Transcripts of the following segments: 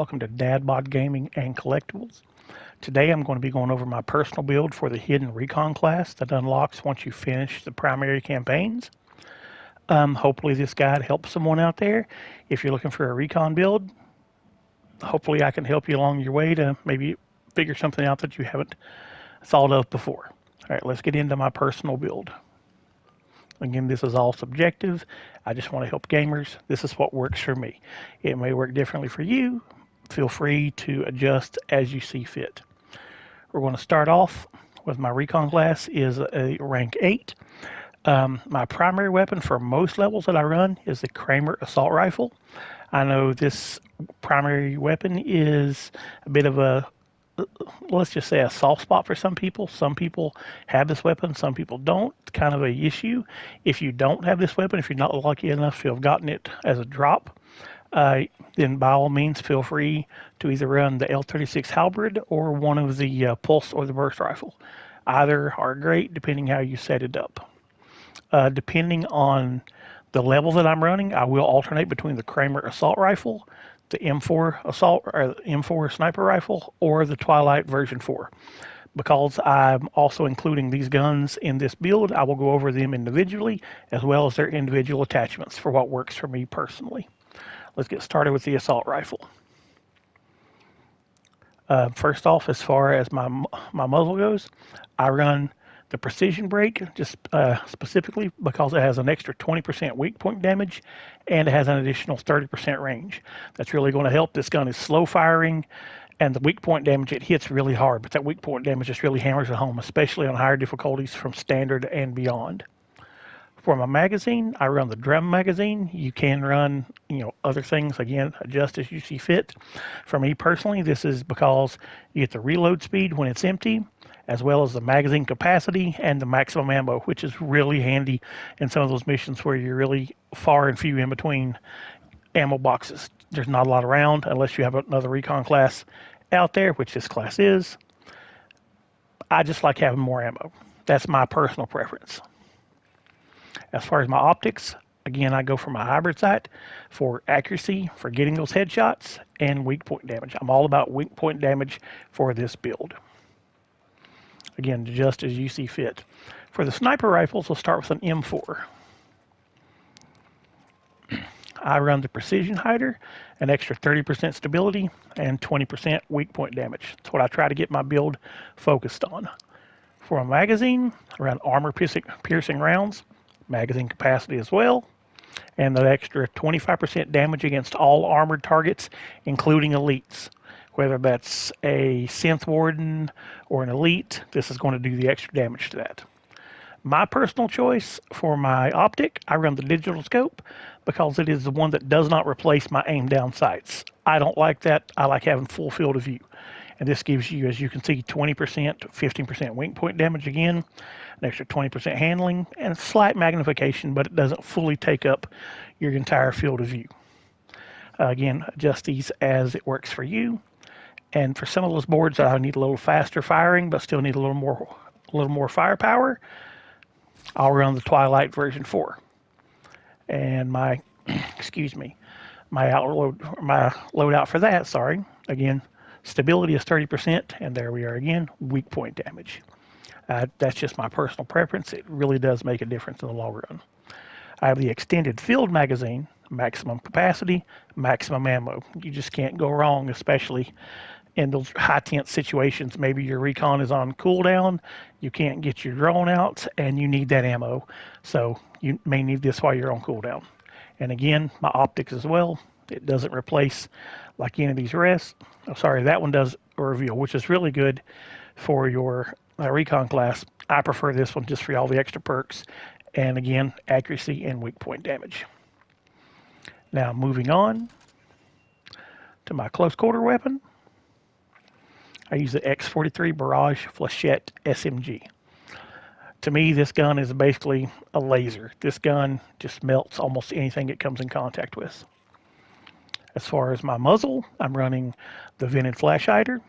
welcome to Dadbod Gaming and Collectibles. Today I'm going to be going over my personal build for the Hidden Recon class that unlocks once you finish the primary campaigns. Hopefully this guide helps someone out there. If you're looking for a recon build, hopefully I can help you along your way to maybe figure something out that you haven't thought of before. All right, let's get into my personal build. Again, this is all subjective. I just want to help gamers. This is what works for me. It may work differently for you. Feel free to adjust as you see fit. We're going to start off with my recon class is a rank 8. My primary weapon for most levels that I run is the Kramer assault rifle. I know this primary weapon is a bit of a, let's just say, a soft spot for some people. Some people have this weapon, some people don't. It's kind of a issue. If you don't have this weapon, if you're not lucky enough to have gotten it as a drop, then by all means feel free to either run the L36 Halberd or one of the Pulse or the Burst rifle. Either are great depending how you set it up. Depending on the level that I'm running, I will alternate between the Kramer assault rifle, the M4 assault or the M4 sniper rifle, or the Twilight version 4. Because I'm also including these guns in this build, I will go over them individually as well as their individual attachments for what works for me personally. Let's get started with the assault rifle. First off, as far as my muzzle goes, I run the precision brake just specifically because it has an extra 20% weak point damage and it has an additional 30% range. That's really going to help. This gun is slow firing and the weak point damage, it hits really hard, but that weak point damage just really hammers it home, especially on higher difficulties from standard and beyond. For my magazine, I run the drum magazine. You can run, other things, again, adjust as you see fit. For me personally, this is because you get the reload speed when it's empty, as well as the magazine capacity and the maximum ammo, which is really handy in some of those missions where you're really far and few in between ammo boxes. There's not a lot around unless you have another recon class out there, which this class is. I just like having more ammo. That's my personal preference. As far as my optics, again, I go for my hybrid sight for accuracy, for getting those headshots, and weak point damage. I'm all about weak point damage for this build. Again, just as you see fit. For the sniper rifles, we'll start with an M4. I run the precision hider, an extra 30% stability, and 20% weak point damage. That's what I try to get my build focused on. For a magazine, I run armor piercing rounds, magazine capacity as well, and the extra 25% damage against all armored targets, including elites. Whether that's a synth warden or an elite, this is going to do the extra damage to that. My personal choice for my optic, I run the digital scope because it is the one that does not replace my aim down sights. I don't like that. I like having full field of view. And this gives you, as you can see, 20%, 15% weak point damage again, an extra 20% handling, and slight magnification, but it doesn't fully take up your entire field of view. Again, adjust these as it works for you. And for some of those boards that I need a little faster firing, but still need a little more firepower, I'll run the Twilight version 4. And my, my loadout for that, again, stability is 30%, and there we are again, weak point damage. That's just my personal preference. It really does make a difference in the long run. I have the extended field magazine, maximum capacity, maximum ammo. You just can't go wrong, especially in those high tense situations. Maybe your recon is on cooldown, you can't get your drone out, and you need that ammo. So you may need this while you're on cooldown. And again, my optics as well. It doesn't replace like any of these rests. That one does a reveal, which is really good for your recon class. I prefer this one just for all the extra perks. And again, accuracy and weak point damage. Now moving on to my close quarter weapon. I use the X43 Barrage Flechette SMG. To me, this gun is basically a laser. This gun just melts almost anything it comes in contact with. As far as my muzzle, I'm running the Vented Flash Hider,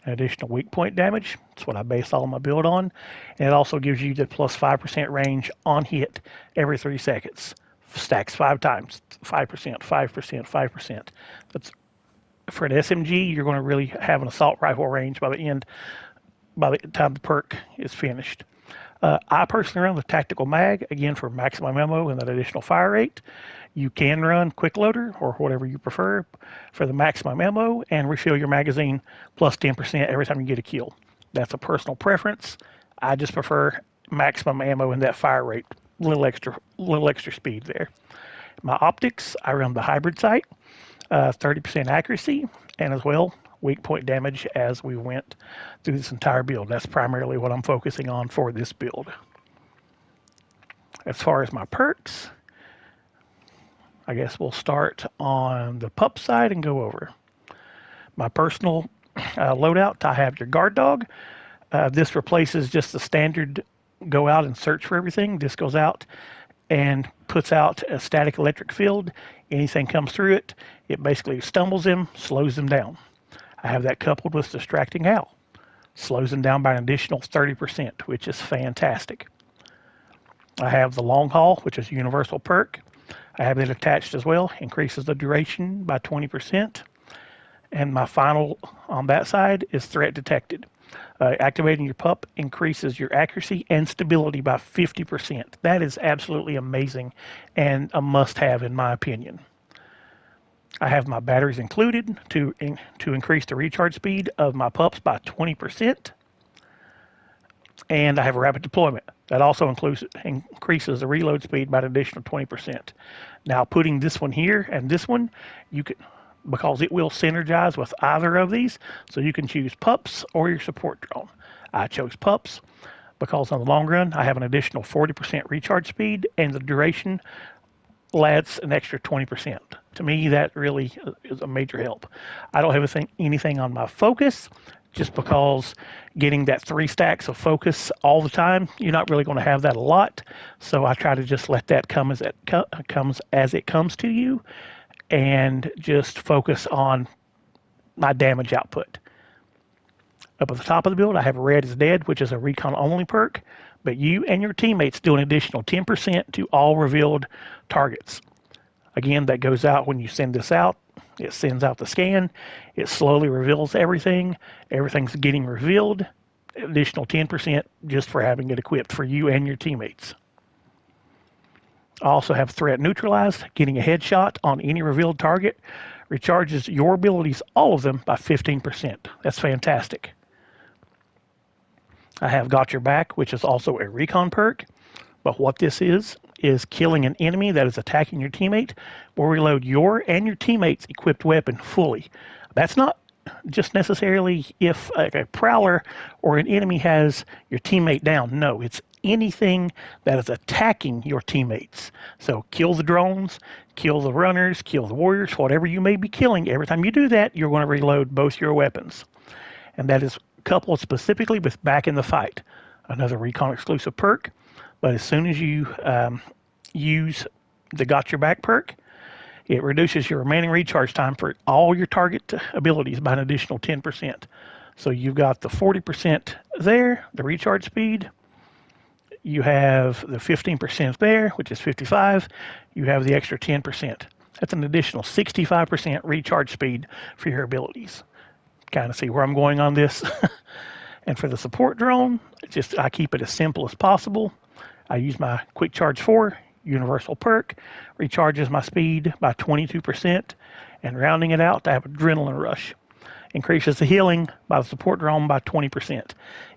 an additional weak point damage. That's what I base all my build on. And it also gives you the plus 5% range on hit every 3 seconds. Stacks 5 times, 5%, 5%, 5%. That's for an SMG, you're going to really have an assault rifle range by the time the perk is finished. I personally run the tactical mag, again for maximum ammo and that additional fire rate. You can run quick loader or whatever you prefer for the maximum ammo and refill your magazine plus 10% every time you get a kill. That's a personal preference. I just prefer maximum ammo and that fire rate, little extra speed there. My optics, I run the hybrid sight, 30% accuracy, and as well weak point damage as we went through this entire build. That's primarily what I'm focusing on for this build. As far as my perks, I guess we'll start on the pup side and go over. My personal loadout, I have your guard dog. This replaces just the standard go out and search for everything. This goes out and puts out a static electric field. Anything comes through it, it basically stumbles them, slows them down. I have that coupled with distracting howl. Slows them down by an additional 30%, which is fantastic. I have the long haul, which is a universal perk. I have it attached as well, increases the duration by 20%. And my final on that side is threat detected. Activating your pup increases your accuracy and stability by 50%. That is absolutely amazing and a must-have in my opinion. I have my batteries included to increase the recharge speed of my pups by 20%. And I have a rapid deployment. That also increases the reload speed by an additional 20%. Now putting this one here and this one, you can, because it will synergize with either of these, so you can choose pups or your support drone. I chose pups because on the long run, I have an additional 40% recharge speed and the duration adds an extra 20%. To me, that really is a major help. I don't have anything on my focus just because getting that 3 stacks of focus all the time, you're not really going to have that a lot. So I try to just let that come as it comes to you and just focus on my damage output. Up at the top of the build, I have Red is Dead, which is a recon only perk, but you and your teammates do an additional 10% to all revealed targets. Again, that goes out when you send this out. It sends out the scan. It slowly reveals everything. Everything's getting revealed. Additional 10% just for having it equipped for you and your teammates. I also have threat neutralized. Getting a headshot on any revealed target recharges your abilities, all of them, by 15%. That's fantastic. I have Got Your Back, which is also a recon perk. But what this is killing an enemy that is attacking your teammate will reload your and your teammate's equipped weapon fully. That's not just necessarily if a prowler or an enemy has your teammate down. No, it's anything that is attacking your teammates. So kill the drones, kill the runners, kill the warriors, whatever you may be killing. Every time you do that, you're going to reload both your weapons. And that is coupled specifically with Back in the Fight, another recon exclusive perk. But as soon as you use the Got Your Back perk, it reduces your remaining recharge time for all your target abilities by an additional 10%. So you've got the 40% there, the recharge speed. You have the 15% there, which is 55. You have the extra 10%. That's an additional 65% recharge speed for your abilities. Kind of see where I'm going on this. And for the support drone, I keep it as simple as possible. I use my Quick Charge 4 universal perk, recharges my speed by 22%, and rounding it out, I have Adrenaline Rush. Increases the healing by the support drone by 20%.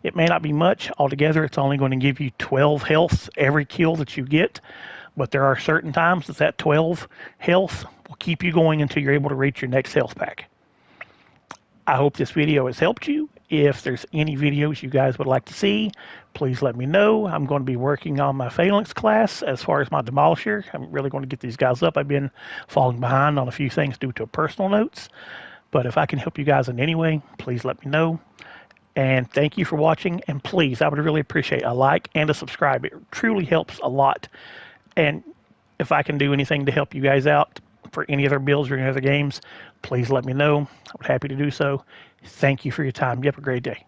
It may not be much. Altogether, it's only going to give you 12 health every kill that you get, but there are certain times that 12 health will keep you going until you're able to reach your next health pack. I hope this video has helped you. If there's any videos you guys would like to see, please let me know. I'm going to be working on my Phalanx class as far as my Demolisher. I'm really going to get these guys up. I've been falling behind on a few things due to personal notes. But if I can help you guys in any way, please let me know. And thank you for watching. And please, I would really appreciate a like and a subscribe. It truly helps a lot. And if I can do anything to help you guys out for any other builds or any other games, please let me know. I'm happy to do so. Thank you for your time. You have a great day.